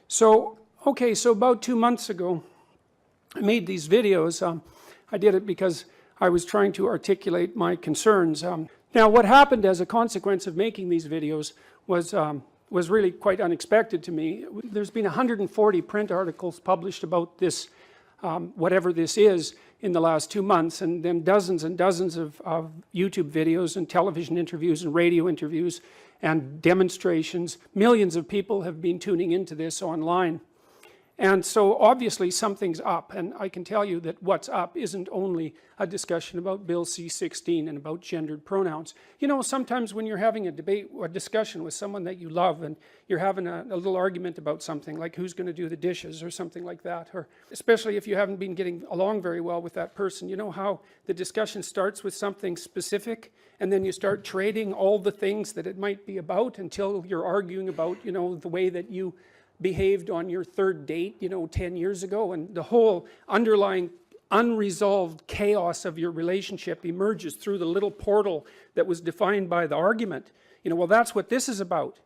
So, okay, so about 2 months ago, I made these videos. I did it because I was trying to articulate my concerns. Now, what happened as a consequence of making these videos was really quite unexpected to me. There's been 140 print articles published about this, whatever this is, in the last 2 months, and then dozens and dozens of YouTube videos and television interviews and radio interviews and demonstrations. Millions of people have been tuning into this online. And so obviously something's up, and I can tell you that what's up isn't only a discussion about Bill C-16 and about gendered pronouns. You know, sometimes when you're having a debate or a discussion with someone that you love and you're having a little argument about something, like who's going to do the dishes or something like that, or especially if you haven't been getting along very well with that person, you know how the discussion starts with something specific and then you start trading all the things that it might be about until you're arguing about, you know, the way that you behaved on your third date, you know, 10 years ago, and the whole underlying unresolved chaos of your relationship emerges through the little portal that was defined by the argument. You know, well, that's what this is about.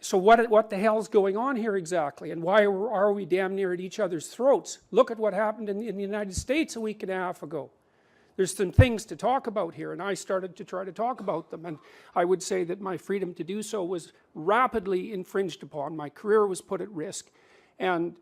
So what the hell's going on here exactly, and why are we damn near at each other's throats? Look at what happened in the United States a week and a half ago. There's some things to talk about here, and I started to try to talk about them, and I would say that my freedom to do so was rapidly infringed upon. My career was put at risk, and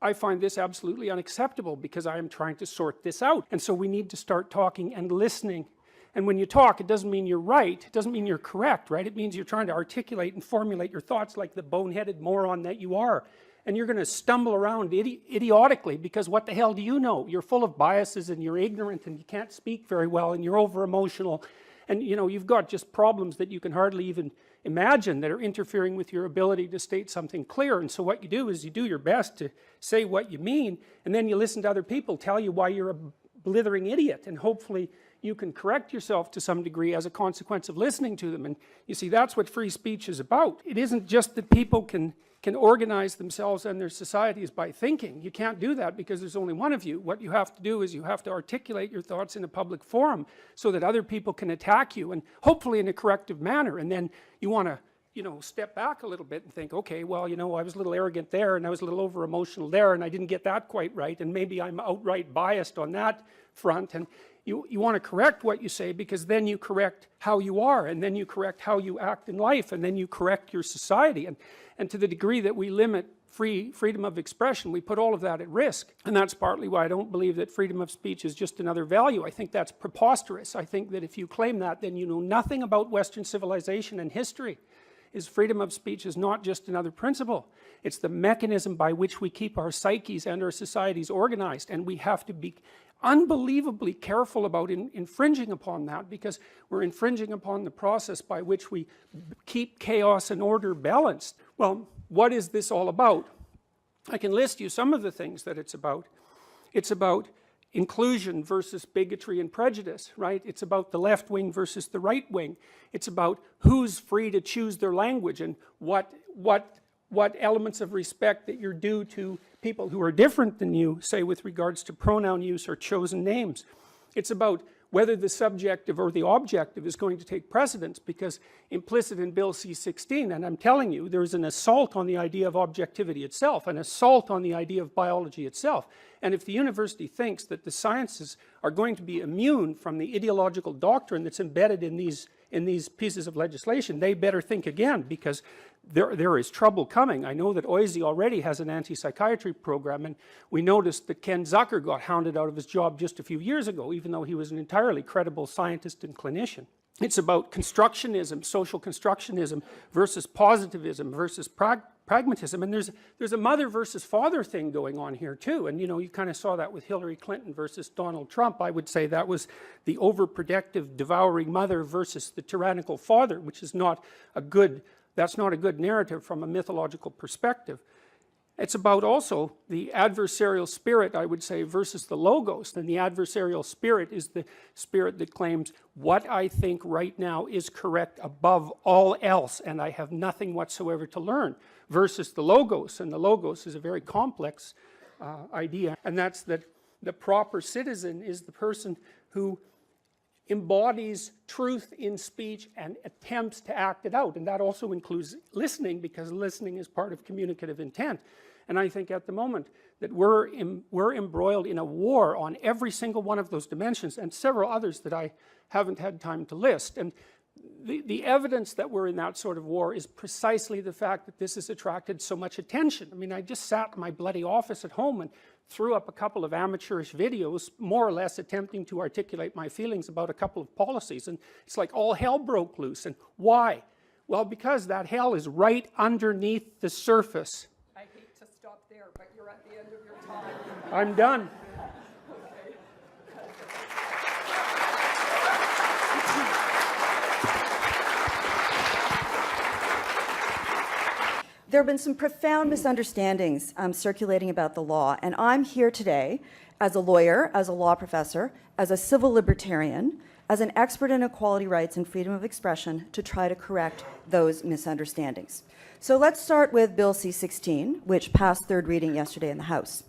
I find this absolutely unacceptable because I am trying to sort this out. And so we need to start talking and listening. And when you talk, it doesn't mean you're right, it doesn't mean you're correct, right? It means you're trying to articulate and formulate your thoughts like the boneheaded moron that you are. And you're going to stumble around idiotically because what the hell do you know? You're full of biases and you're ignorant and you can't speak very well and you're over emotional, and you know, you've got just problems that you can hardly even imagine that are interfering with your ability to state something clear. And so what you do is you do your best to say what you mean, and then you listen to other people tell you why you're a blithering idiot, and hopefully you can correct yourself to some degree as a consequence of listening to them. And you see, that's what free speech is about. It isn't just that people can organize themselves and their societies by thinking. You can't do that because there's only one of you. What you have to do is you have to articulate your thoughts in a public forum so that other people can attack you, and hopefully in a corrective manner. And then you want to, you know, step back a little bit and think, okay, well, you know, I was a little arrogant there and I was a little over emotional there and I didn't get that quite right, and maybe I'm outright biased on that front. And you want to correct what you say, because then you correct how you are, and then you correct how you act in life, and then you correct your society. And to the degree that we limit freedom of expression, we put all of that at risk. And that's partly why I don't believe that freedom of speech is just another value. I think that's preposterous. I think that if you claim that, then you know nothing about Western civilization and history. Freedom of speech is not just another principle. It's the mechanism by which we keep our psyches and our societies organized, and we have to be unbelievably careful about infringing upon that, because we're infringing upon the process by which we keep chaos and order balanced. Well, what is this all about? I can list you some of the things that it's about. It's about inclusion versus bigotry and prejudice, right? It's about the left wing versus the right wing. It's about who's free to choose their language, and what elements of respect that you're due to people who are different than you, say with regards to pronoun use or chosen names. It's about whether the subjective or the objective is going to take precedence, because implicit in Bill C-16, and I'm telling you, there's an assault on the idea of objectivity itself, an assault on the idea of biology itself. And if the university thinks that the sciences are going to be immune from the ideological doctrine that's embedded in these pieces of legislation, they better think again, because there is trouble coming. I know that OISE already has an anti-psychiatry program, and we noticed that Ken Zucker got hounded out of his job just a few years ago, even though he was an entirely credible scientist and clinician. It's about constructionism, social constructionism, versus positivism, versus pragmatism. And there's a mother versus father thing going on here too. And you know, you kind of saw that with Hillary Clinton versus Donald Trump. I would say that was the overprotective, devouring mother versus the tyrannical father, which is not a good, that's not a good narrative from a mythological perspective. It's about also the adversarial spirit, I would say, versus the logos. And the adversarial spirit is the spirit that claims what I think right now is correct above all else, and I have nothing whatsoever to learn, versus the logos. And the logos is a very complex idea, and that's that the proper citizen is the person who embodies truth in speech and attempts to act it out, and that also includes listening, because listening is part of communicative intent. And I think at the moment that we're embroiled in a war on every single one of those dimensions, and several others that I haven't had time to list. And the evidence that we're in that sort of war is precisely the fact that this has attracted so much attention. I mean, I just sat in my bloody office at home and threw up a couple of amateurish videos, more or less attempting to articulate my feelings about a couple of policies, and it's like all hell broke loose. And why? Well, because that hell is right underneath the surface. I hate to stop there, but you're at the end of your time. I'm done. There have been some profound misunderstandings circulating about the law, and I'm here today as a lawyer, as a law professor, as a civil libertarian, as an expert in equality rights and freedom of expression to try to correct those misunderstandings. So let's start with Bill C-16, which passed third reading yesterday in the House.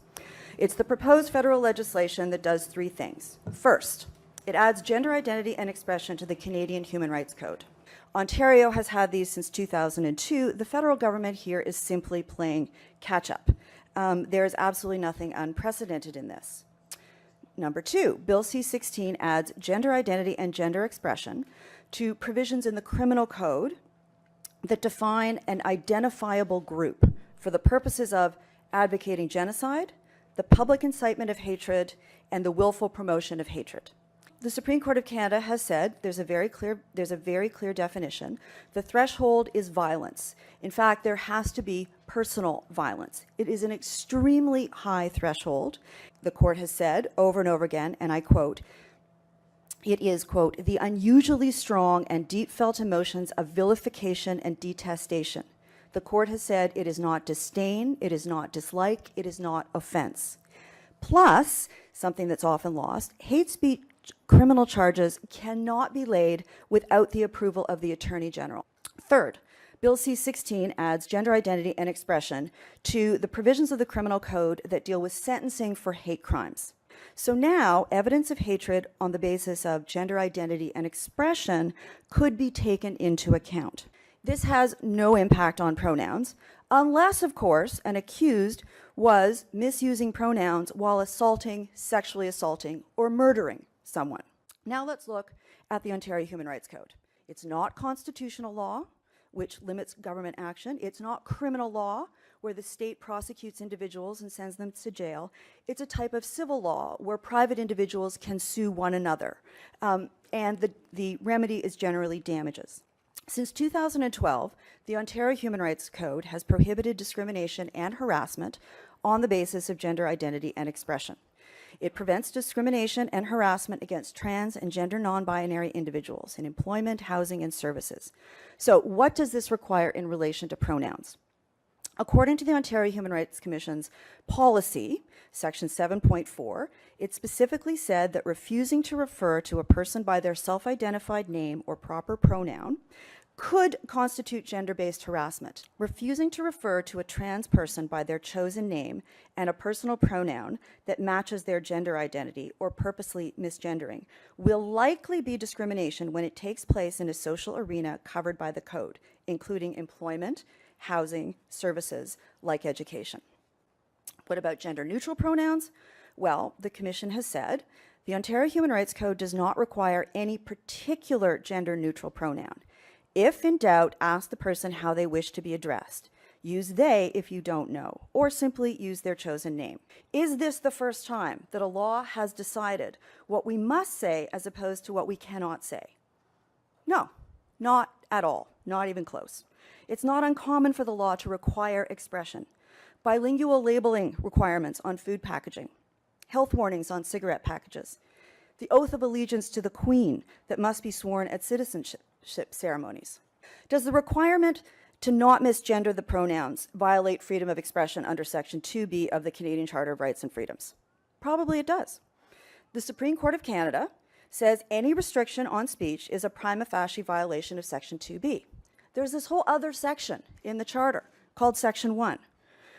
It's the proposed federal legislation that does three things. First, it adds gender identity and expression to the Canadian Human Rights Code. Ontario has had these since 2002. The federal government here is simply playing catch-up. There is absolutely nothing unprecedented in this. Number two, Bill C-16 adds gender identity and gender expression to provisions in the criminal code that define an identifiable group for the purposes of advocating genocide, the public incitement of hatred, and the willful promotion of hatred. The Supreme Court of Canada has said there's a very clear definition. The threshold is violence. In fact, there has to be personal violence. It is an extremely high threshold. The court has said over and over again, and I quote, it is, quote, the unusually strong and deep felt emotions of vilification and detestation. The court has said it is not disdain, it is not dislike, it is not offense. Plus, something that's often lost, hate speech criminal charges cannot be laid without the approval of the Attorney General. Third, Bill C-16 adds gender identity and expression to the provisions of the criminal code that deal with sentencing for hate crimes. So now, evidence of hatred on the basis of gender identity and expression could be taken into account. This has no impact on pronouns, unless, of course, an accused was misusing pronouns while assaulting, sexually assaulting, or murdering someone. Now let's look at the Ontario Human Rights Code. It's not constitutional law, which limits government action. It's not criminal law, where the state prosecutes individuals and sends them to jail. It's a type of civil law where private individuals can sue one another. And the remedy is generally damages. Since 2012, the Ontario Human Rights Code has prohibited discrimination and harassment on the basis of gender identity and expression. It prevents discrimination and harassment against trans and gender non-binary individuals in employment, housing, and services. So what does this require in relation to pronouns? According to the Ontario Human Rights Commission's policy, section 7.4, it specifically said that refusing to refer to a person by their self-identified name or proper pronoun could constitute gender-based harassment. Refusing to refer to a trans person by their chosen name and a personal pronoun that matches their gender identity or purposely misgendering will likely be discrimination when it takes place in a social arena covered by the code, including employment, housing, services like education. What about gender-neutral pronouns? Well, the Commission has said the Ontario Human Rights Code does not require any particular gender-neutral pronoun. If in doubt, ask the person how they wish to be addressed. Use they if you don't know, or simply use their chosen name. Is this the first time that a law has decided what we must say as opposed to what we cannot say? No, not at all, not even close. It's not uncommon for the law to require expression. Bilingual labeling requirements on food packaging, health warnings on cigarette packages, the oath of allegiance to the Queen that must be sworn at citizenship ceremonies. Does the requirement to not misgender the pronouns violate freedom of expression under Section 2B of the Canadian Charter of Rights and Freedoms? Probably it does. The Supreme Court of Canada says any restriction on speech is a prima facie violation of Section 2B. There's this whole other section in the Charter called Section 1,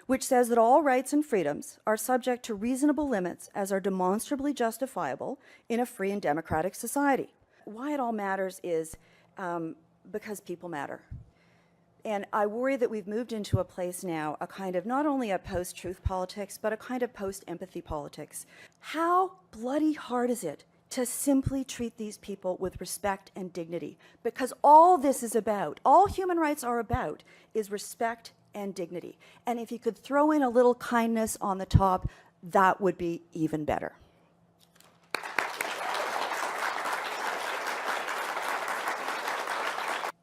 which says that all rights and freedoms are subject to reasonable limits as are demonstrably justifiable in a free and democratic society. why it all matters is because people matter. And I worry that we've moved into a place now, a kind of not only a post-truth politics, but a kind of post-empathy politics. How bloody hard is it to simply treat these people with respect and dignity? Because all this is about, all human rights are about, is respect and dignity. And if you could throw in a little kindness on the top, that would be even better.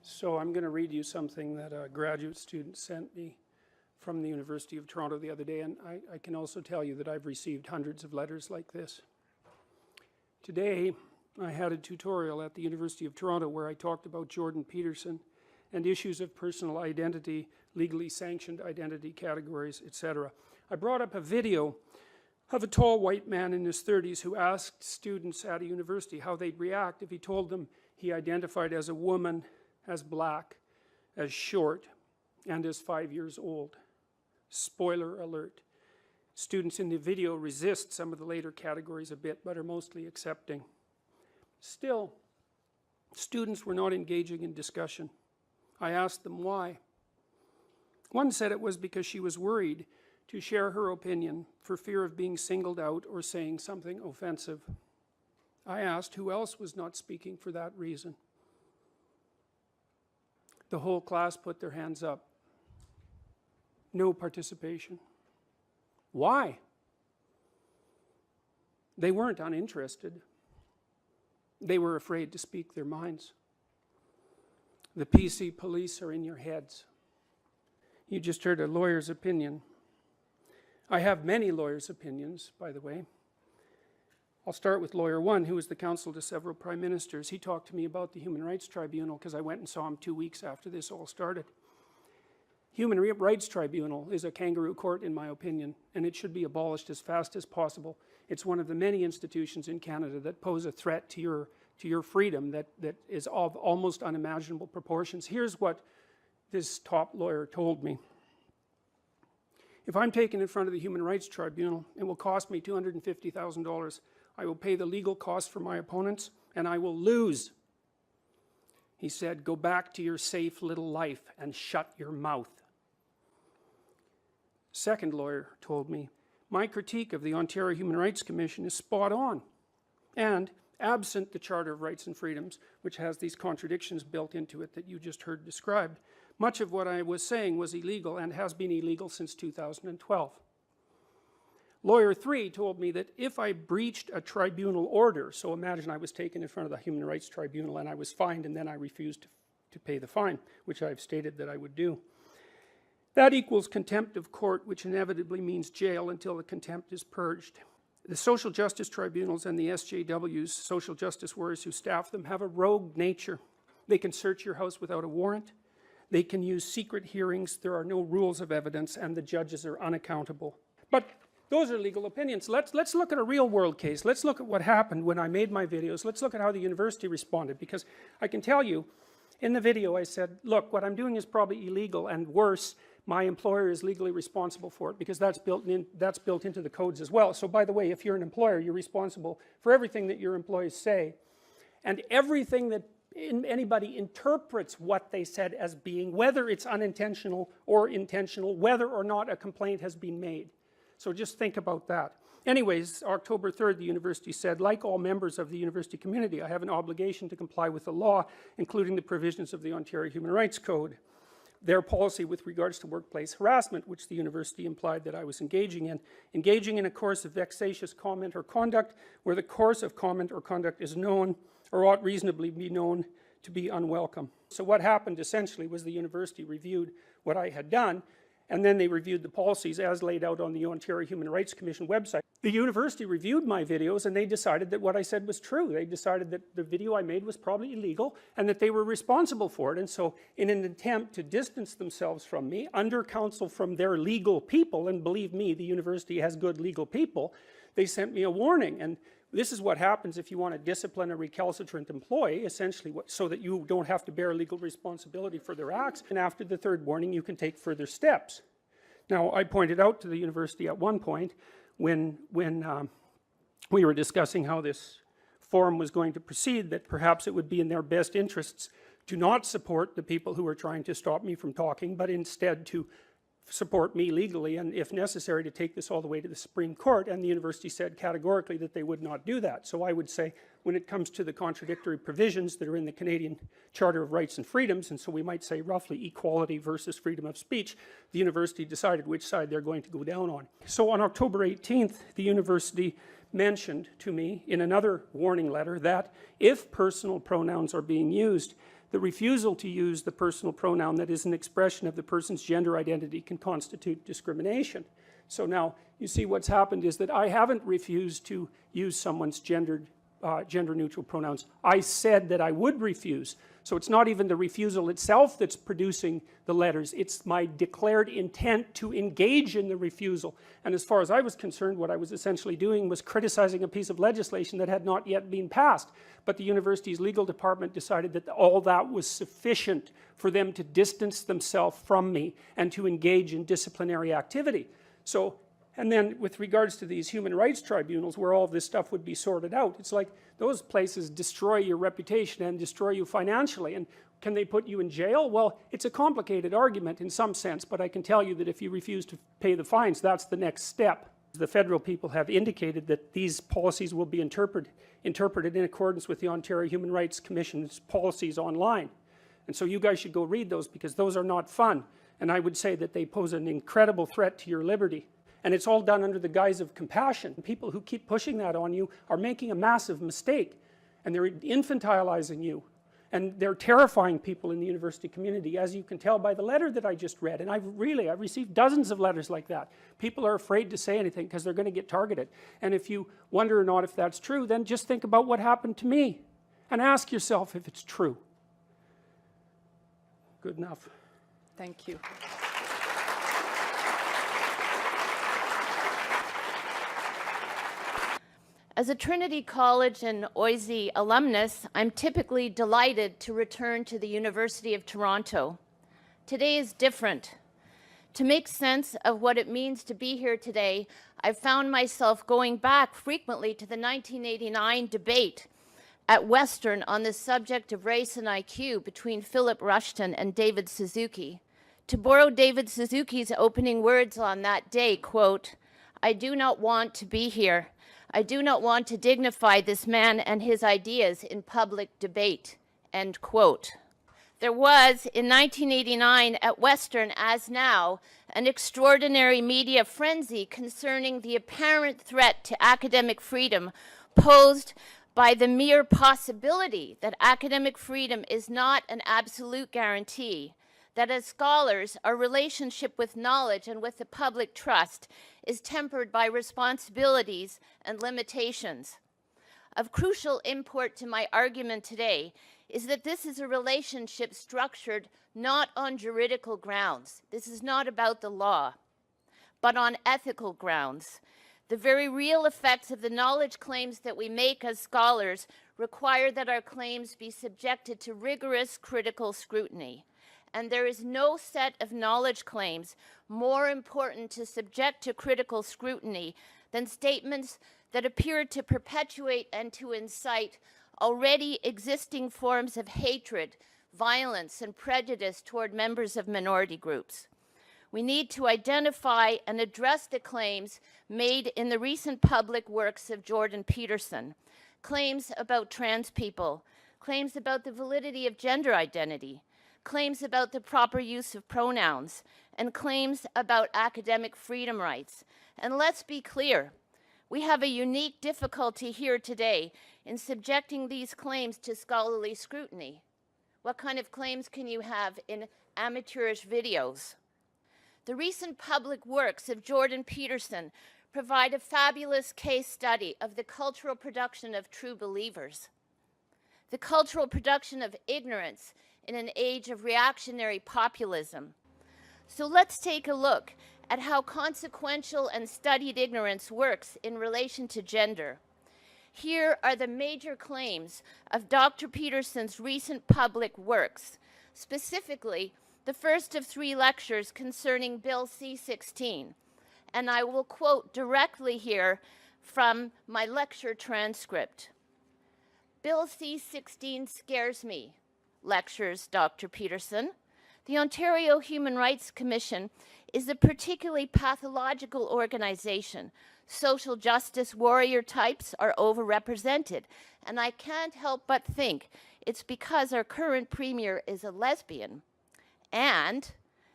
So I'm going to read you something that a graduate student sent me from the University of Toronto the other day, and I can also tell you that I've received hundreds of letters like this. Today, I had a tutorial at the University of Toronto where I talked about Jordan Peterson and issues of personal identity, legally sanctioned identity categories, etc. I brought up a video of a tall white man in his 30s who asked students at a university how they'd react if he told them he identified as a woman, as black, as short, and as 5 years old. Spoiler alert. Students in the video resist some of the later categories a bit, but are mostly accepting. Still, students were not engaging in discussion. I asked them why. One said it was because she was worried to share her opinion for fear of being singled out or saying something offensive. I asked who else was not speaking for that reason. The whole class put their hands up. No participation. Why? They weren't uninterested. They were afraid to speak their minds. The PC police are in your heads. You just heard a lawyer's opinion. I have many lawyers' opinions, by the way. I'll start with lawyer one, who was the counsel to several prime ministers. He talked to me about the Human Rights Tribunal because I went and saw him 2 weeks after this all started. Human Rights Tribunal is a kangaroo court, in my opinion, and it should be abolished as fast as possible. It's one of the many institutions in Canada that pose a threat to your freedom that is of almost unimaginable proportions. Here's what this top lawyer told me. If I'm taken in front of the Human Rights Tribunal, it will cost me $250,000. I will pay the legal costs for my opponents, and I will lose. He said, go back to your safe little life and shut your mouth. Second lawyer told me, my critique of the Ontario Human Rights Commission is spot on. And absent the Charter of Rights and Freedoms, which has these contradictions built into it that you just heard described, much of what I was saying was illegal and has been illegal since 2012. Lawyer 3 told me that if I breached a tribunal order, so imagine I was taken in front of the Human Rights Tribunal and I was fined and then I refused to pay the fine, which I've stated that I would do. That equals contempt of court, which inevitably means jail until the contempt is purged. The social justice tribunals and the SJWs, social justice warriors who staff them, have a rogue nature. They can search your house without a warrant. They can use secret hearings. There are no rules of evidence, and the judges are unaccountable. But those are legal opinions. Let's look at a real world case. Let's look at what happened when I made my videos. Let's look at how the university responded, because I can tell you, in the video I said, look, what I'm doing is probably illegal, and worse, my employer is legally responsible for it, because that's built into the codes as well. So by the way, if you're an employer, you're responsible for everything that your employees say, and everything that anybody interprets what they said as being, whether it's unintentional or intentional, whether or not a complaint has been made. So just think about that. Anyways, October 3rd, the university said, like all members of the university community, I have an obligation to comply with the law, including the provisions of the Ontario Human Rights Code. Their policy with regards to workplace harassment, which the university implied that I was engaging in a course of vexatious comment or conduct, where the course of comment or conduct is known, or ought reasonably be known, to be unwelcome. So what happened essentially was the university reviewed what I had done, and then they reviewed the policies as laid out on the Ontario Human Rights Commission website. The university reviewed my videos and they decided that what I said was true. They decided that the video I made was probably illegal and that they were responsible for it. And so in an attempt to distance themselves from me, under counsel from their legal people, and believe me, the university has good legal people, they sent me a warning. And this is what happens if you want to discipline a recalcitrant employee, essentially, so that you don't have to bear legal responsibility for their acts. And after the third warning, you can take further steps. Now, I pointed out to the university at one point, when we were discussing how this forum was going to proceed, that perhaps it would be in their best interests to not support the people who were trying to stop me from talking, but instead to support me legally, and if necessary to take this all the way to the Supreme Court. And the university said categorically that they would not do that. So I would say, when it comes to the contradictory provisions that are in the Canadian Charter of Rights and Freedoms, and so we might say roughly equality versus freedom of speech, the university decided which side they're going to go down on. So on October 18th, the university mentioned to me in another warning letter that if personal pronouns are being used, the refusal to use the personal pronoun that is an expression of the person's gender identity can constitute discrimination. So now, you see what's happened is that I haven't refused to use someone's gender-neutral pronouns. I said that I would refuse. So it's not even the refusal itself that's producing the letters. It's my declared intent to engage in the refusal. And as far as I was concerned, what I was essentially doing was criticizing a piece of legislation that had not yet been passed. But the university's legal department decided that all that was sufficient for them to distance themselves from me and to engage in disciplinary activity. So, and then with regards to these human rights tribunals where all of this stuff would be sorted out, it's like those places destroy your reputation and destroy you financially. And can they put you in jail? Well, it's a complicated argument in some sense, but I can tell you that if you refuse to pay the fines, that's the next step. The federal people have indicated that these policies will be interpreted in accordance with the Ontario Human Rights Commission's policies online. And so you guys should go read those, because those are not fun. And I would say that they pose an incredible threat to your liberty. And it's all done under the guise of compassion. People who keep pushing that on you are making a massive mistake. And they're infantilizing you. And they're terrifying people in the university community, as you can tell by the letter that I just read. And I've received dozens of letters like that. People are afraid to say anything because they're going to get targeted. And if you wonder or not if that's true, then just think about what happened to me. And ask yourself if it's true. Good enough. Thank you. As a Trinity College and OISE alumnus, I'm typically delighted to return to the University of Toronto. Today is different. To make sense of what it means to be here today, I've found myself going back frequently to the 1989 debate at Western on the subject of race and IQ between Philip Rushton and David Suzuki. To borrow David Suzuki's opening words on that day, quote, "I do not want to be here. I do not want to dignify this man and his ideas in public debate," end quote. There was, in 1989 at Western, as now, an extraordinary media frenzy concerning the apparent threat to academic freedom posed by the mere possibility that academic freedom is not an absolute guarantee, that as scholars, our relationship with knowledge and with the public trust is tempered by responsibilities and limitations. Of crucial import to my argument today is that this is a relationship structured not on juridical grounds. This is not about the law, but on ethical grounds. The very real effects of the knowledge claims that we make as scholars require that our claims be subjected to rigorous critical scrutiny. And there is no set of knowledge claims more important to subject to critical scrutiny than statements that appear to perpetuate and to incite already existing forms of hatred, violence, and prejudice toward members of minority groups. We need to identify and address the claims made in the recent public works of Jordan Peterson, claims about trans people, claims about the validity of gender identity, claims about the proper use of pronouns, and claims about academic freedom rights. And let's be clear, we have a unique difficulty here today in subjecting these claims to scholarly scrutiny. What kind of claims can you have in amateurish videos? The recent public works of Jordan Peterson provide a fabulous case study of the cultural production of true believers, the cultural production of ignorance in an age of reactionary populism. So let's take a look at how consequential and studied ignorance works in relation to gender. Here are the major claims of Dr. Peterson's recent public works, specifically the first of 3 lectures concerning Bill C-16. And I will quote directly here from my lecture transcript. Bill C-16 scares me, lectures Dr. Peterson. The Ontario Human Rights Commission is a particularly pathological organization. Social justice warrior types are overrepresented, and I can't help but think it's because our current premier is a lesbian. And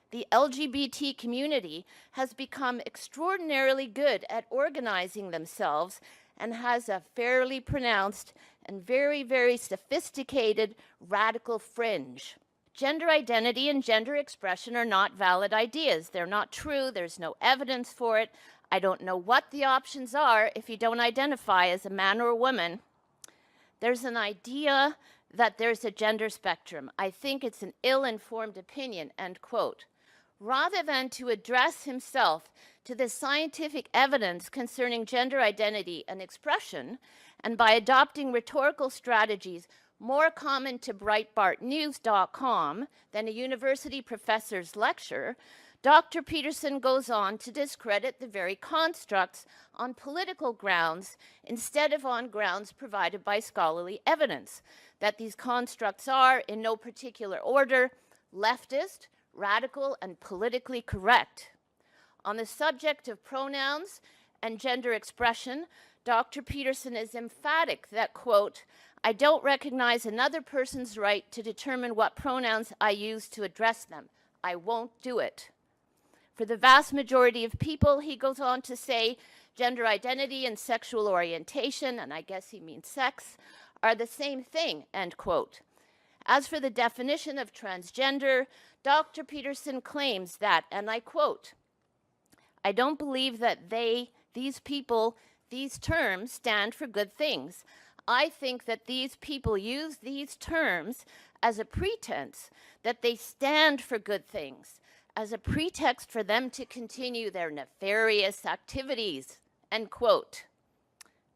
the LGBT community has become extraordinarily good at organizing themselves and has a fairly pronounced and very, very sophisticated radical fringe. Gender identity and gender expression are not valid ideas. They're not true. There's no evidence for it. I don't know what the options are if you don't identify as a man or a woman. There's an idea that there's a gender spectrum. I think it's an ill-informed opinion, end quote. Rather than to address himself to the scientific evidence concerning gender identity and expression, and by adopting rhetorical strategies more common to breitbartnews.com than a university professor's lecture, Dr. Peterson goes on to discredit the very constructs on political grounds instead of on grounds provided by scholarly evidence, that these constructs are, in no particular order, leftist, radical, and politically correct. On the subject of pronouns and gender expression, Dr. Peterson is emphatic that, quote, I don't recognize another person's right to determine what pronouns I use to address them. I won't do it. For the vast majority of people, he goes on to say, gender identity and sexual orientation, and I guess he means sex, are the same thing, end quote. As for the definition of transgender, Dr. Peterson claims that, and I quote, I don't believe that these people, these terms stand for good things. I think that these people use these terms as a pretense that they stand for good things, as a pretext for them to continue their nefarious activities, end quote.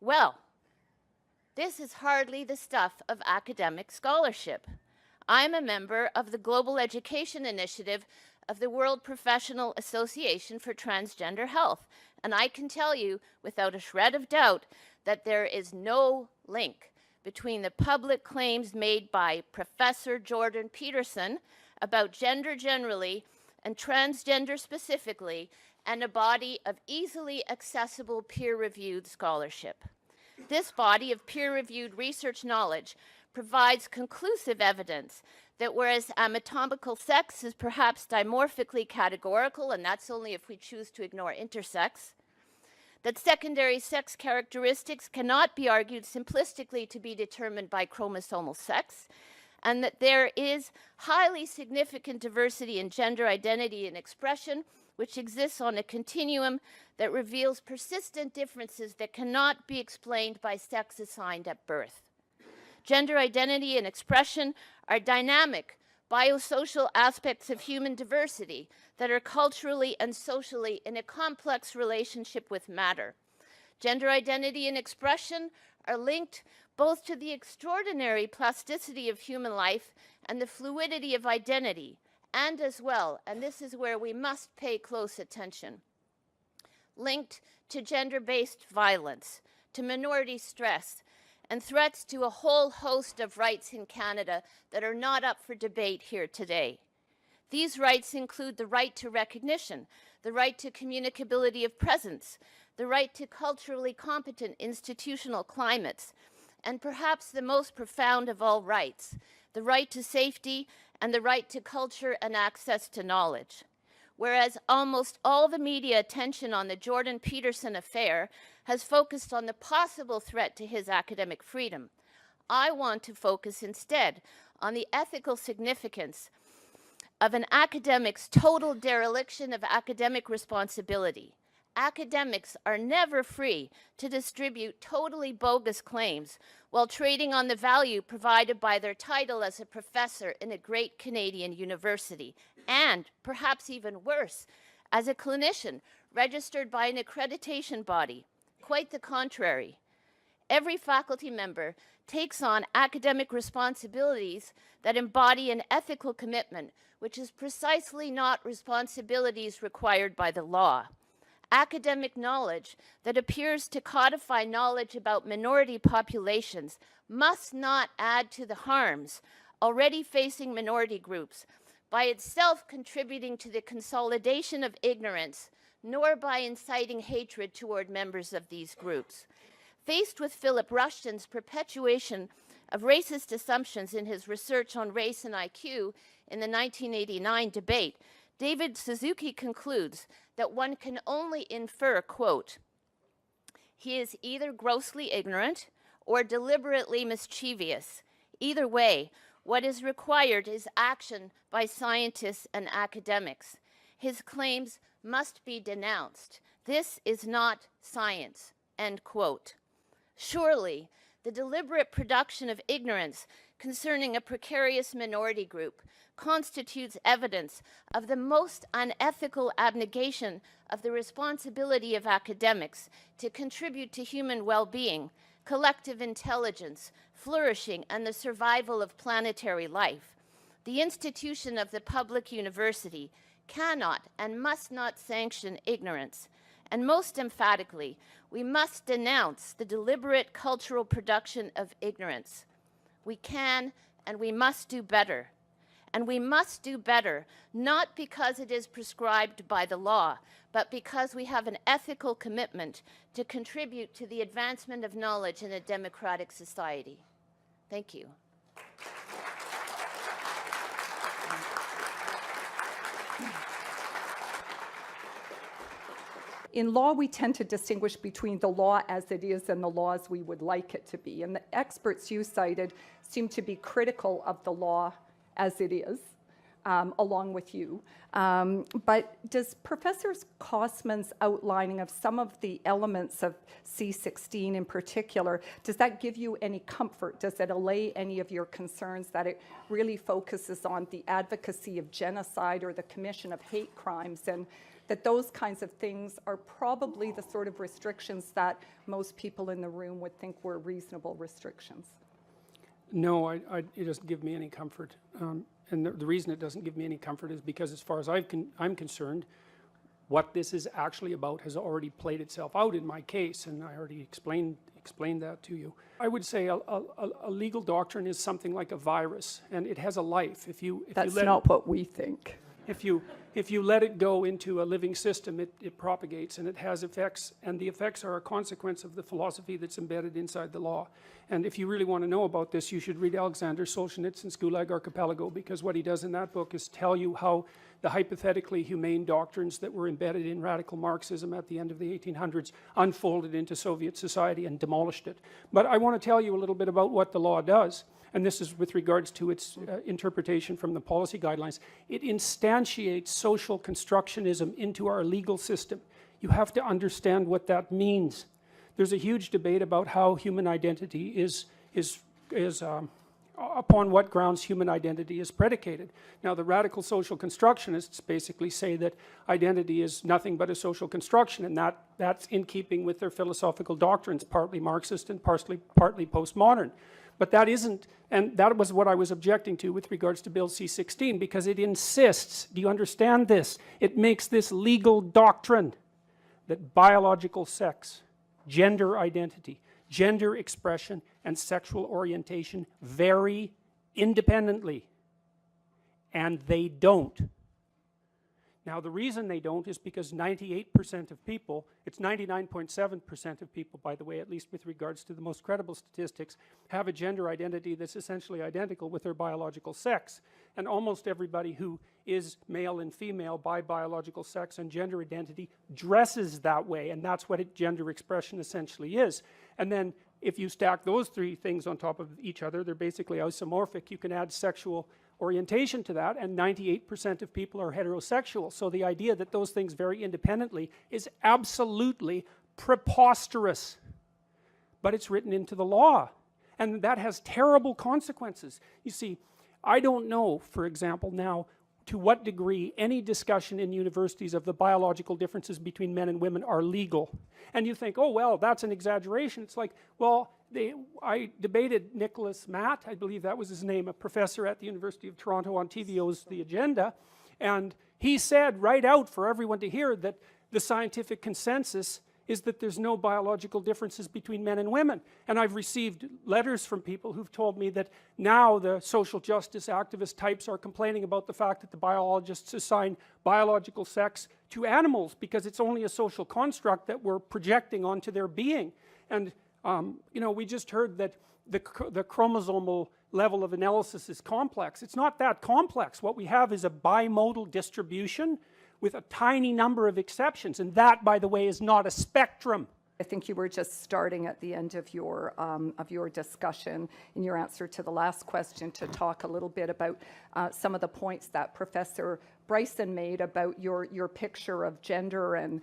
Well, this is hardly the stuff of academic scholarship. I'm a member of the Global Education Initiative of the World Professional Association for Transgender Health, and I can tell you without a shred of doubt that there is no link between the public claims made by Professor Jordan Peterson about gender generally and transgender specifically, and a body of easily accessible peer-reviewed scholarship. This body of peer-reviewed research knowledge provides conclusive evidence that whereas anatomical sex is perhaps dimorphically categorical, and that's only if we choose to ignore intersex, that secondary sex characteristics cannot be argued simplistically to be determined by chromosomal sex, and that there is highly significant diversity in gender identity and expression, which exists on a continuum that reveals persistent differences that cannot be explained by sex assigned at birth. Gender identity and expression are dynamic, biosocial aspects of human diversity that are culturally and socially in a complex relationship with matter. Gender identity and expression are linked both to the extraordinary plasticity of human life and the fluidity of identity, and as well, and this is where we must pay close attention, linked to gender-based violence, to minority stress, and threats to a whole host of rights in Canada that are not up for debate here today. These rights include the right to recognition, the right to communicability of presence, the right to culturally competent institutional climates, and perhaps the most profound of all rights, the right to safety and the right to culture and access to knowledge. Whereas almost all the media attention on the Jordan Peterson affair has focused on the possible threat to his academic freedom, I want to focus instead on the ethical significance of an academic's total dereliction of academic responsibility. Academics are never free to distribute totally bogus claims while trading on the value provided by their title as a professor in a great Canadian university, and perhaps even worse, as a clinician registered by an accreditation body. Quite the contrary. Every faculty member takes on academic responsibilities that embody an ethical commitment, which is precisely not responsibilities required by the law. Academic knowledge that appears to codify knowledge about minority populations must not add to the harms already facing minority groups by itself contributing to the consolidation of ignorance, nor by inciting hatred toward members of these groups. Faced with Philip Rushton's perpetuation of racist assumptions in his research on race and IQ in the 1989 debate, David Suzuki concludes that one can only infer, quote, "He is either grossly ignorant or deliberately mischievous. Either way, what is required is action by scientists and academics. His claims must be denounced. This is not science," end quote. Surely, the deliberate production of ignorance concerning a precarious minority group constitutes evidence of the most unethical abnegation of the responsibility of academics to contribute to human well-being, collective intelligence, flourishing, and the survival of planetary life. The institution of the public university cannot and must not sanction ignorance. And most emphatically, we must denounce the deliberate cultural production of ignorance. We can and we must do better. And we must do better, not because it is prescribed by the law, but because we have an ethical commitment to contribute to the advancement of knowledge in a democratic society. Thank you. In law, we tend to distinguish between the law as it is and the law as we would like it to be. And the experts you cited seem to be critical of the law as it is, along with you. But does Professor Kosman's outlining of some of the elements of C16 in particular, does that give you any comfort? Does it allay any of your concerns that it really focuses on the advocacy of genocide or the commission of hate crimes, and that those kinds of things are probably the sort of restrictions that most people in the room would think were reasonable restrictions? No, it doesn't give me any comfort. And the reason it doesn't give me any comfort is because, as far as I'm concerned, what this is actually about has already played itself out in my case, and I already explained that to you. I would say a legal doctrine is something like a virus, and it has a life. That's not what we think. If you let it go into a living system, it propagates and it has effects, and the effects are a consequence of the philosophy that's embedded inside the law. And if you really want to know about this, you should read Alexander Solzhenitsyn's Gulag Archipelago, because what he does in that book is tell you how the hypothetically humane doctrines that were embedded in radical Marxism at the end of the 1800s unfolded into Soviet society and demolished it. But I want to tell you a little bit about what the law does. And this is with regards to its interpretation from the policy guidelines. It instantiates social constructionism into our legal system. You have to understand what that means. There's a huge debate about how human identity is upon what grounds human identity is predicated. Now, the radical social constructionists basically say that identity is nothing but a social construction, and that's in keeping with their philosophical doctrines, partly Marxist and partly postmodern. But that isn't, and that was what I was objecting to with regards to Bill C-16, because it insists, do you understand this? It makes this legal doctrine that biological sex, gender identity, gender expression, and sexual orientation vary independently. And they don't. Now, the reason they don't is because 98% of people, it's 99.7% of people, by the way, at least with regards to the most credible statistics, have a gender identity that's essentially identical with their biological sex. And almost everybody who is male and female by biological sex and gender identity dresses that way, and that's what gender expression essentially is. And then if you stack those three things on top of each other, they're basically isomorphic. You can add sexual orientation to that, and 98% of people are heterosexual. So the idea that those things vary independently is absolutely preposterous. But it's written into the law, and that has terrible consequences. You see, I don't know, for example, now, to what degree any discussion in universities of the biological differences between men and women are legal. And you think, oh, well, that's an exaggeration. It's like, well, I debated Nicholas Matt, I believe that was his name, a professor at the University of Toronto on TVO's The Agenda, and he said right out for everyone to hear that the scientific consensus is that there's no biological differences between men and women. And I've received letters from people who've told me that now the social justice activist types are complaining about the fact that the biologists assign biological sex to animals because it's only a social construct that we're projecting onto their being. And you know, we just heard that the chromosomal level of analysis is complex. It's not that complex. What we have is a bimodal distribution with a tiny number of exceptions, and that, by the way, is not a spectrum. I think you were just starting at the end of your discussion in your answer to the last question to talk a little bit about some of the points that Professor Bryson made about your picture of gender and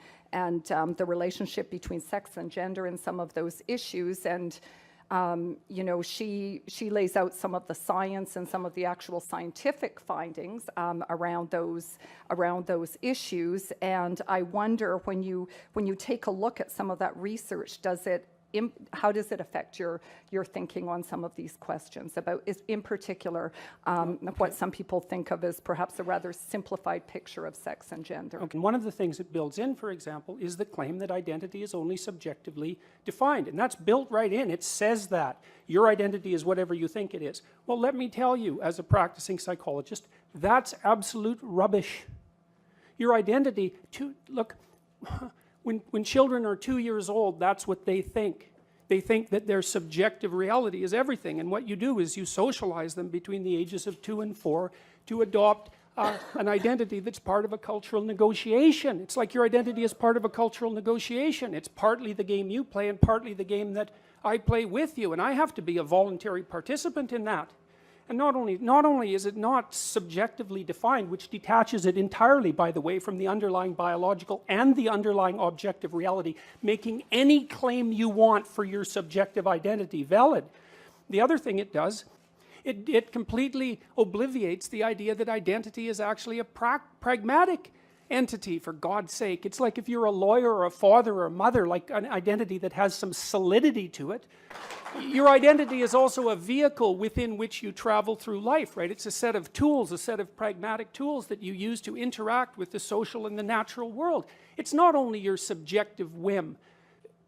the relationship between sex and gender and some of those issues. And you know, she lays out some of the science and some of the actual scientific findings around those issues. And I wonder, when you take a look at some of that research, how does it affect your thinking on some of these questions about, in particular, what some people think of as perhaps a rather simplified picture of sex and gender? Okay. One of the things it builds in, for example, is the claim that identity is only subjectively defined, and that's built right in. It says that your identity is whatever you think it is. Well, let me tell you, as a practicing psychologist, that's absolute rubbish. Your identity, look, when children are 2 years old, that's what they think. They think that their subjective reality is everything, and what you do is you socialize them between the ages of 2 and 4 to adopt an identity that's part of a cultural negotiation. It's like your identity is part of a cultural negotiation. It's partly the game you play and partly the game that I play with you, and I have to be a voluntary participant in that. And not only is it not subjectively defined, which detaches it entirely, by the way, from the underlying biological and the underlying objective reality, making any claim you want for your subjective identity valid. The other thing it does, it completely obliviates the idea that identity is actually a pragmatic entity, for God's sake. It's like if you're a lawyer or a father or a mother, like an identity that has some solidity to it. Your identity is also a vehicle within which you travel through life, right? It's a set of tools, a set of pragmatic tools that you use to interact with the social and the natural world. It's not only your subjective whim.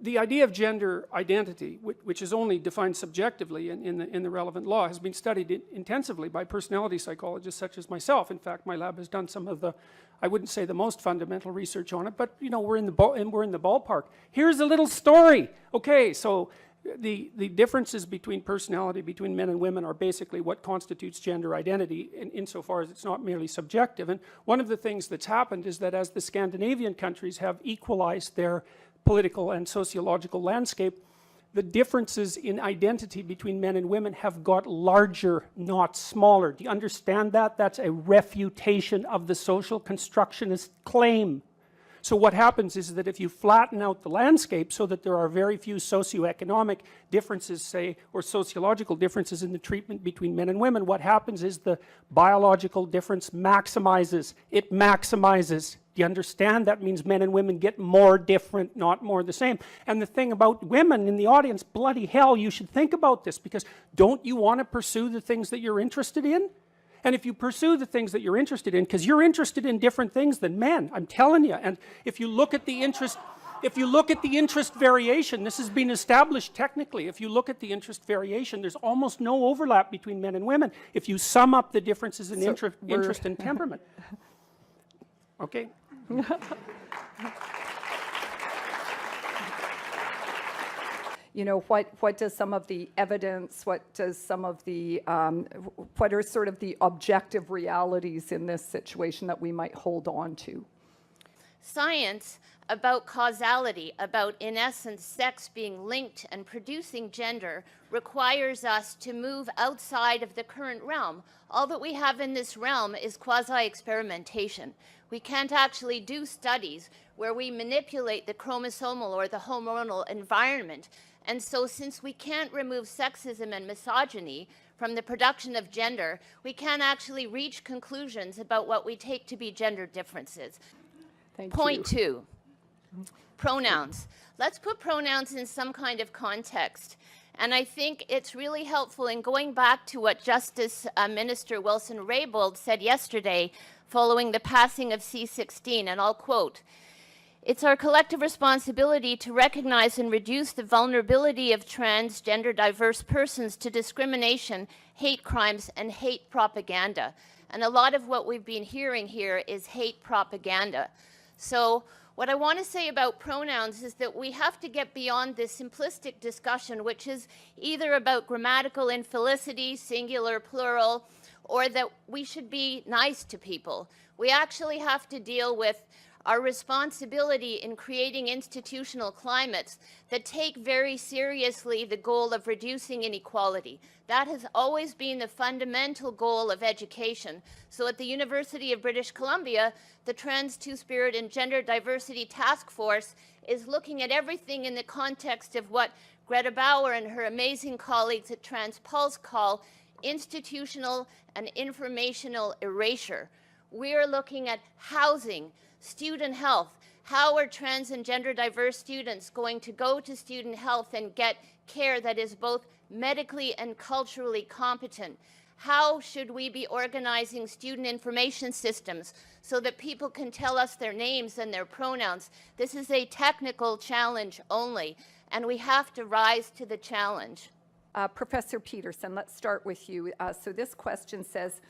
The idea of gender identity, which is only defined subjectively in the relevant law, has been studied intensively by personality psychologists such as myself. In fact, my lab has done some of the, I wouldn't say the most fundamental research on it, but you know, we're in the ballpark. Here's a little story. Okay, so the differences between personality between men and women are basically what constitutes gender identity insofar as it's not merely subjective. And one of the things that's happened is that as the Scandinavian countries have equalized their political and sociological landscape, the differences in identity between men and women have got larger, not smaller. Do you understand that? That's a refutation of the social constructionist claim. So what happens is that if you flatten out the landscape so that there are very few socioeconomic differences, say, or sociological differences in the treatment between men and women, what happens is the biological difference maximizes. It maximizes. Do you understand? That means men and women get more different, not more the same. And the thing about women in the audience, bloody hell, you should think about this, because don't you want to pursue the things that you're interested in? And if you pursue the things that you're interested in, because you're interested in different things than men, I'm telling you, and if you look at the interest variation, this has been established technically, if you look at the interest variation, there's almost no overlap between men and women if you sum up the differences in interest and temperament. Okay? You know, what does some of the evidence, what are sort of the objective realities in this situation that we might hold on to? Science about causality, about, in essence, sex being linked and producing gender, requires us to move outside of the current realm. All that we have in this realm is quasi-experimentation. We can't actually do studies where we manipulate the chromosomal or the hormonal environment. And so since we can't remove sexism and misogyny from the production of gender, we can't actually reach conclusions about what we take to be gender differences. Thank you. Point 2, pronouns. Let's put pronouns in some kind of context. And I think it's really helpful in going back to what Justice Minister Wilson-Raybould said yesterday following the passing of C-16, and I'll quote, It's our collective responsibility to recognize and reduce the vulnerability of transgender diverse persons to discrimination, hate crimes, and hate propaganda. And a lot of what we've been hearing here is hate propaganda. So what I want to say about pronouns is that we have to get beyond this simplistic discussion, which is either about grammatical infelicity, singular, plural, or that we should be nice to people. We actually have to deal with our responsibility in creating institutional climates that take very seriously the goal of reducing inequality. That has always been the fundamental goal of education. So at the University of British Columbia, the Trans, Two-Spirit, and Gender Diversity Task Force is looking at everything in the context of what Greta Bauer and her amazing colleagues at TransPulse call institutional and informational erasure. We are looking at housing, student health. How are trans and gender diverse students going to go to student health and get care that is both medically and culturally competent? How should we be organizing student information systems so that people can tell us their names and their pronouns? This is a technical challenge only, and we have to rise to the challenge. Professor Peterson, let's start with you. So this question says,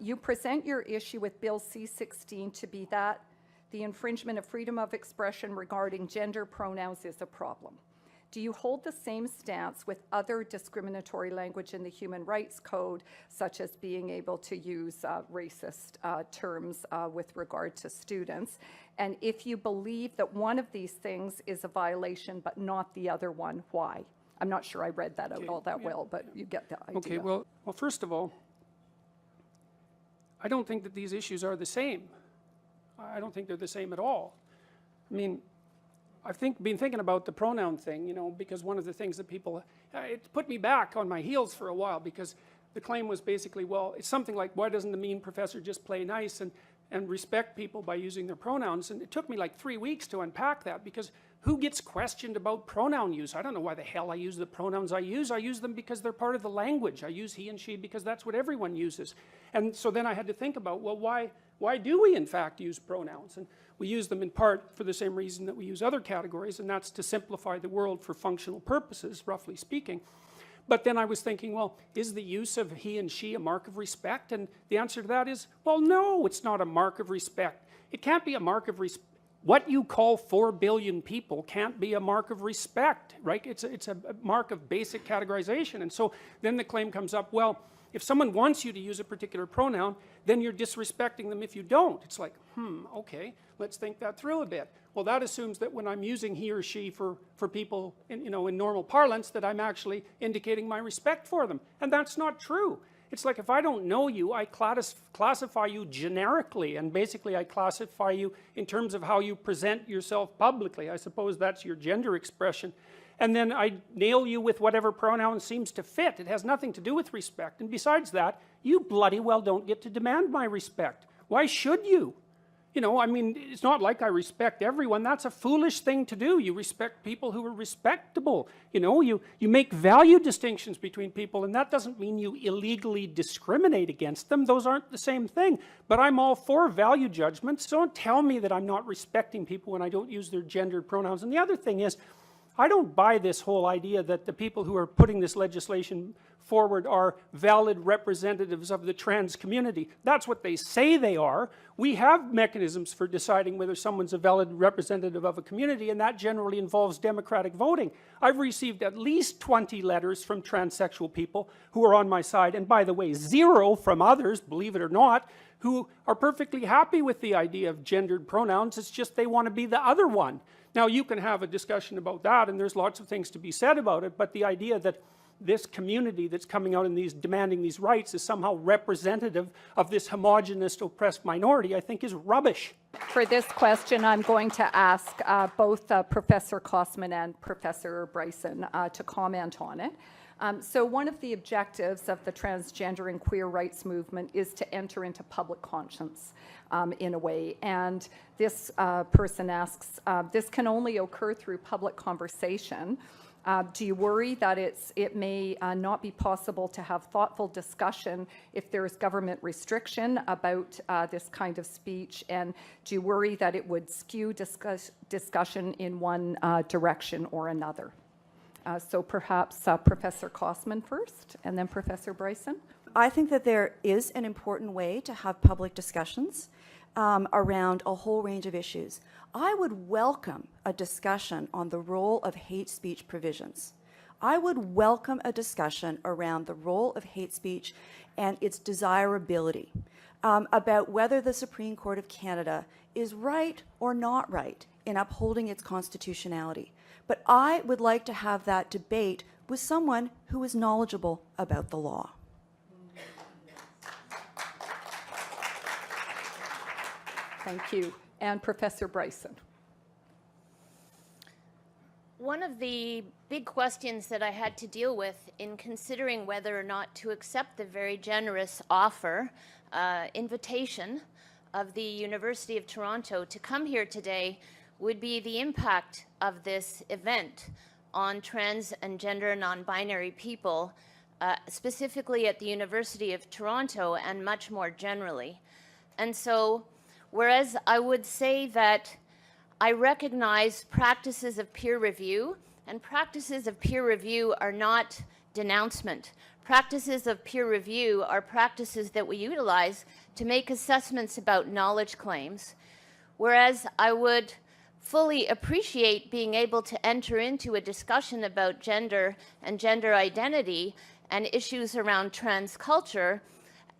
you present your issue with Bill C-16 to be that the infringement of freedom of expression regarding gender pronouns is a problem. Do you hold the same stance with other discriminatory language in the Human Rights Code, such as being able to use racist terms with regard to students? And if you believe that one of these things is a violation but not the other one, why? I'm not sure I read that out all that well, but you get the idea. Okay, well, first of all, I don't think that these issues are the same. I don't think they're the same at all. I mean, I've been thinking about the pronoun thing, you know, because one of the things that people, it put me back on my heels for a while, because the claim was basically, well, it's something like, why doesn't the mean professor just play nice and respect people by using their pronouns? And it took me like 3 weeks to unpack that, because who gets questioned about pronoun use? I don't know why the hell I use the pronouns I use. I use them because they're part of the language. I use he and she because that's what everyone uses. And so then I had to think about, well, why do we in fact use pronouns? And we use them in part for the same reason that we use other categories, and that's to simplify the world for functional purposes, roughly speaking. But then I was thinking, well, is the use of he and she a mark of respect? And the answer to that is, well, no, it's not a mark of respect. It can't be a mark of respect. What you call 4 billion people can't be a mark of respect, right? It's a mark of basic categorization. And so then the claim comes up, well, if someone wants you to use a particular pronoun, then you're disrespecting them if you don't. It's like, okay, let's think that through a bit. Well, that assumes that when I'm using he or she for people in normal parlance, that I'm actually indicating my respect for them. And that's not true. It's like, if I don't know you, I classify you generically, and basically I classify you in terms of how you present yourself publicly. I suppose that's your gender expression. And then I nail you with whatever pronoun seems to fit. It has nothing to do with respect. And besides that, you bloody well don't get to demand my respect. Why should you? You know, I mean, it's not like I respect everyone. That's a foolish thing to do. You respect people who are respectable. You know, you make value distinctions between people, and that doesn't mean you illegally discriminate against them. Those aren't the same thing. But I'm all for value judgments. Don't tell me that I'm not respecting people when I don't use their gendered pronouns. And the other thing is, I don't buy this whole idea that the people who are putting this legislation forward are valid representatives of the trans community. That's what they say they are. We have mechanisms for deciding whether someone's a valid representative of a community, and that generally involves democratic voting. I've received at least 20 letters from transsexual people who are on my side, and by the way, 0 from others, believe it or not, who are perfectly happy with the idea of gendered pronouns. It's just they want to be the other one. Now, you can have a discussion about that, and there's lots of things to be said about it, but the idea that this community that's coming out and demanding these rights is somehow representative of this homogenous oppressed minority, I think is rubbish. For this question, I'm going to ask both Professor Kosman and Professor Bryson to comment on it. So one of the objectives of the transgender and queer rights movement is to enter into public conscience in a way. And this person asks, this can only occur through public conversation. Do you worry that it may not be possible to have thoughtful discussion if there is government restriction about this kind of speech? And do you worry that it would skew discussion in one direction or another? So perhaps Professor Kossman first, and then Professor Bryson. I think that there is an important way to have public discussions around a whole range of issues. I would welcome a discussion on the role of hate speech provisions. I would welcome a discussion around the role of hate speech and its desirability, about whether the Supreme Court of Canada is right or not right in upholding its constitutionality. But I would like to have that debate with someone who is knowledgeable about the law. Thank you. And Professor Bryson. One of the big questions that I had to deal with in considering whether or not to accept the very generous offer, invitation of the University of Toronto to come here today would be the impact of this event on trans and gender non-binary people, specifically at the University of Toronto and much more generally. And so, whereas I would say that I recognize practices of peer review, and practices of peer review are not denouncement. Practices of peer review are practices that we utilize to make assessments about knowledge claims, whereas I would fully appreciate being able to enter into a discussion about gender and gender identity and issues around trans culture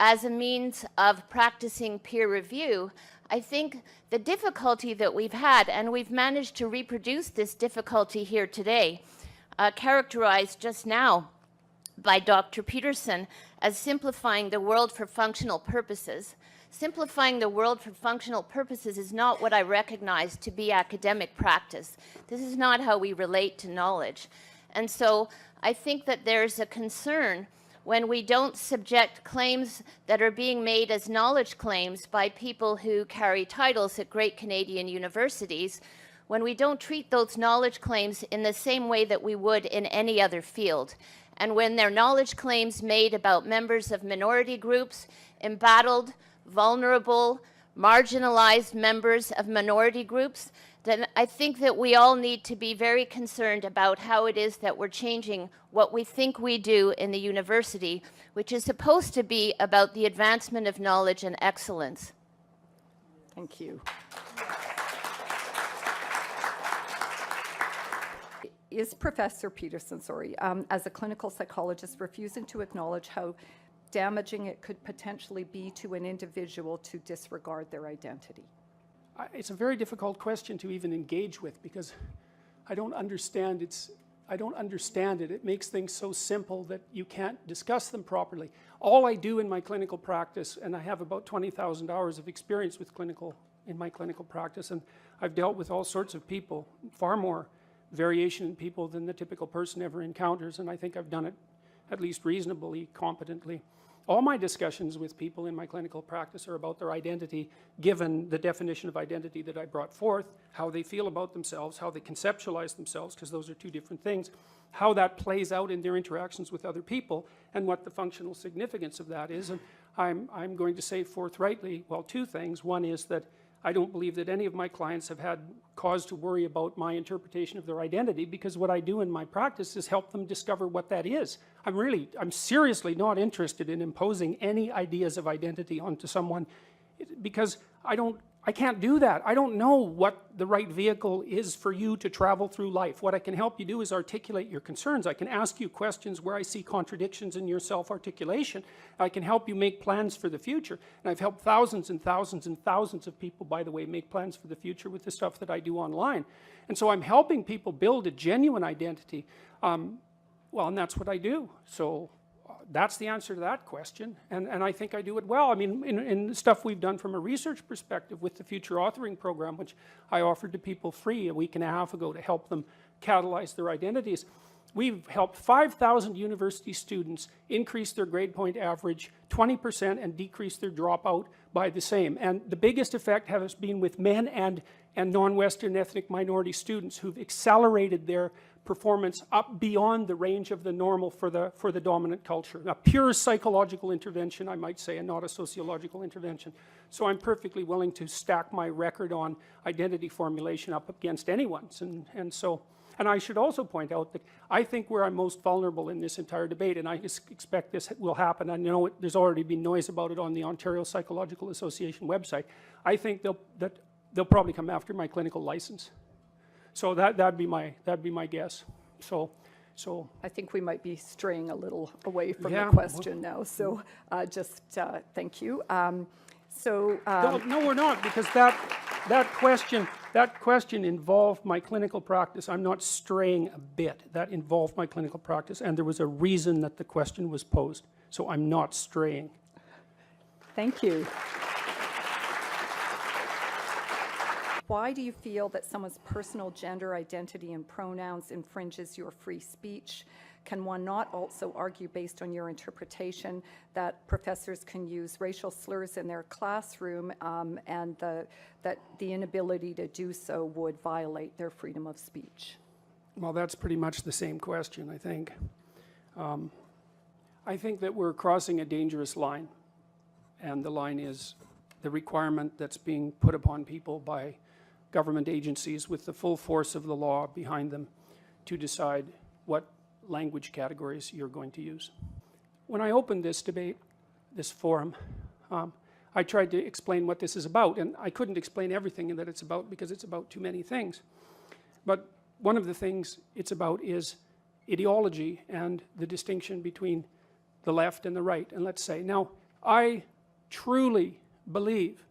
as a means of practicing peer review. I think the difficulty that we've had, and we've managed to reproduce this difficulty here today, characterized just now by Dr. Peterson as simplifying the world for functional purposes. Simplifying the world for functional purposes is not what I recognize to be academic practice. This is not how we relate to knowledge. And so I think that there's a concern when we don't subject claims that are being made as knowledge claims by people who carry titles at great Canadian universities, when we don't treat those knowledge claims in the same way that we would in any other field. And when they're knowledge claims made about members of minority groups, embattled, vulnerable, marginalized members of minority groups, then I think that we all need to be very concerned about how it is that we're changing what we think we do in the university, which is supposed to be about the advancement of knowledge and excellence. Thank you. Is Professor Peterson, as a clinical psychologist, refusing to acknowledge how damaging it could potentially be to an individual to disregard their identity? It's a very difficult question to even engage with because I don't understand it. It makes things so simple that you can't discuss them properly. All I do in my clinical practice, and I have about 20,000 hours of experience in my clinical practice, and I've dealt with all sorts of people, far more variation in people than the typical person ever encounters, and I think I've done it at least reasonably competently. All my discussions with people in my clinical practice are about their identity, given the definition of identity that I brought forth, how they feel about themselves, how they conceptualize themselves, because those are two different things, how that plays out in their interactions with other people, and what the functional significance of that is. And I'm going to say forthrightly, well, two things. One is that I don't believe that any of my clients have had cause to worry about my interpretation of their identity, because what I do in my practice is help them discover what that is. I'm seriously not interested in imposing any ideas of identity onto someone, because I can't do that. I don't know what the right vehicle is for you to travel through life. What I can help you do is articulate your concerns. I can ask you questions where I see contradictions in your self-articulation. I can help you make plans for the future. And I've helped thousands and thousands and thousands of people, by the way, make plans for the future with the stuff that I do online. And so I'm helping people build a genuine identity. Well, and that's what I do. So that's the answer to that question, and I think I do it well. I mean, in the stuff we've done from a research perspective with the Future Authoring Program, which I offered to people free a week and a half ago to help them catalyze their identities, we've helped 5,000 university students increase their grade point average 20% and decrease their dropout by the same. And the biggest effect has been with men and non-Western ethnic minority students who've accelerated their performance up beyond the range of the normal for the dominant culture. A pure psychological intervention, I might say, and not a sociological intervention. So I'm perfectly willing to stack my record on identity formulation up against anyone's. And I should also point out that I think where I'm most vulnerable in this entire debate, and I expect this will happen, I know there's already been noise about it on the Ontario Psychological Association website, I think they'll probably come after my clinical license. So that'd be my guess. So I think we might be straying a little away from Yeah, the question now, so just thank you. No, we're not, because that question involved my clinical practice. I'm not straying a bit. That involved my clinical practice, and there was a reason that the question was posed. So I'm not straying. Thank you. Why do you feel that someone's personal gender identity and pronouns infringes your free speech? Can one not also argue, based on your interpretation, that professors can use racial slurs in their classroom and that the inability to do so would violate their freedom of speech? Well, that's pretty much the same question, I think. I think that we're crossing a dangerous line, and the line is the requirement that's being put upon people by government agencies with the full force of the law behind them to decide what language categories you're going to use. When I opened this debate, this forum, I tried to explain what this is about, and I couldn't explain everything that it's about because it's about too many things. But one of the things it's about is ideology and the distinction between the left and the right, and let's say. Now, I truly believe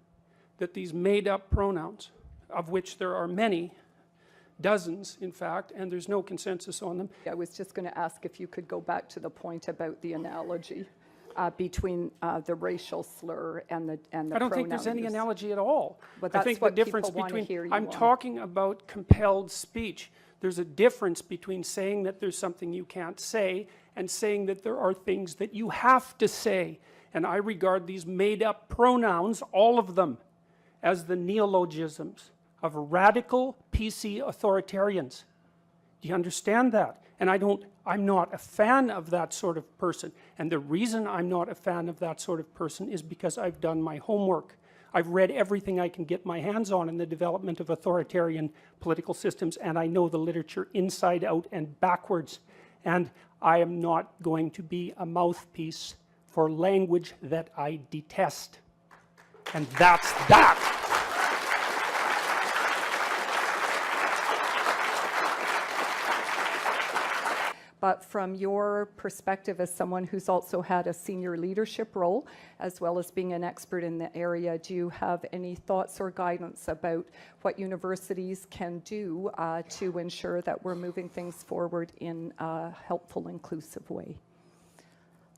that these made-up pronouns, of which there are many, dozens in fact, and there's no consensus on them. I was just going to ask if you could go back to the point about the analogy between the racial slur and the I don't think there's any use. analogy at all. But I that's think what the difference people wanna between, hear you I'm on. talking about compelled speech. There's a difference between saying that there's something you can't say and saying that there are things that you have to say. And I regard these made-up pronouns, all of them, as the neologisms of radical PC authoritarians. Do you understand that? And I'm not a fan of that sort of person. And the reason I'm not a fan of that sort of person is because I've done my homework. I've read everything I can get my hands on in the development of authoritarian political systems, and I know the literature inside out and backwards. And I am not going to be a mouthpiece for language that I detest. And that's that. But from your perspective as someone who's also had a senior leadership role, as well as being an expert in the area, do you have any thoughts or guidance about what universities can do to ensure that we're moving things forward in a helpful, inclusive way?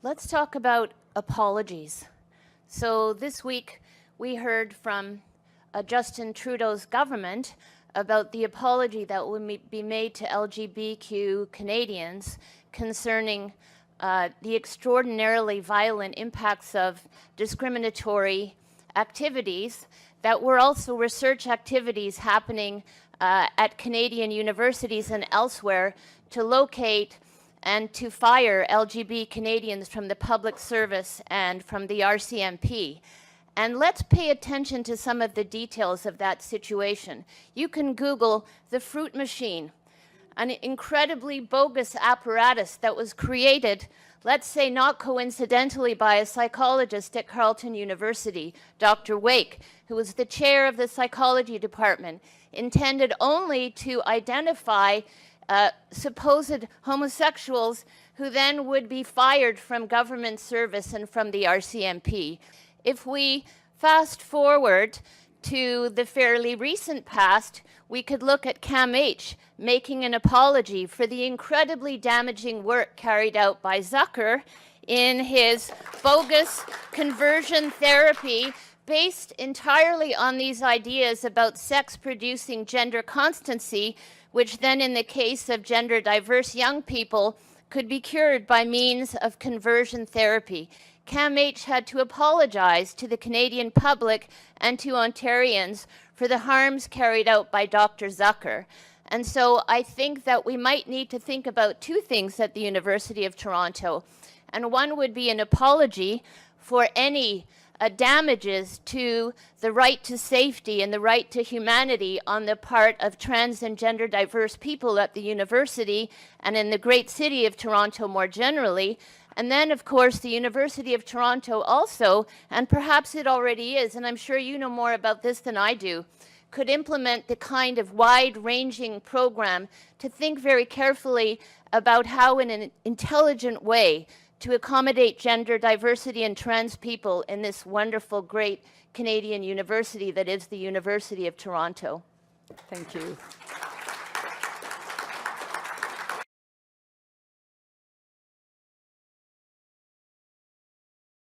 Let's talk about apologies. So this week we heard from Justin Trudeau's government about the apology that will be made to LGBTQ Canadians concerning the extraordinarily violent impacts of discriminatory activities that were also research activities happening at Canadian universities and elsewhere to locate and to fire LGBT Canadians from the public service and from the RCMP. And let's pay attention to some of the details of that situation. You can Google the fruit machine, an incredibly bogus apparatus that was created, let's say not coincidentally, by a psychologist at Carleton University, Dr. Wake, who was the chair of the psychology department, intended only to identify supposed homosexuals who then would be fired from government service and from the RCMP. If we fast forward to the fairly recent past, we could look at CAMH making an apology for the incredibly damaging work carried out by Zucker in his bogus conversion therapy based entirely on these ideas about sex-producing gender constancy, which then in the case of gender-diverse young people could be cured by means of conversion therapy. CAMH had to apologize to the Canadian public and to Ontarians for the harms carried out by Dr. Zucker. And so I think that we might need to think about two things at the University of Toronto. And one would be an apology for any damages to the right to safety and the right to humanity on the part of trans and gender diverse people at the university and in the great city of Toronto more generally. And then, of course, the University of Toronto also, and perhaps it already is, and I'm sure you know more about this than I do, could implement the kind of wide-ranging program to think very carefully about how in an intelligent way to accommodate gender diversity and trans people in this wonderful, great Canadian university that is the University of Toronto. Thank you.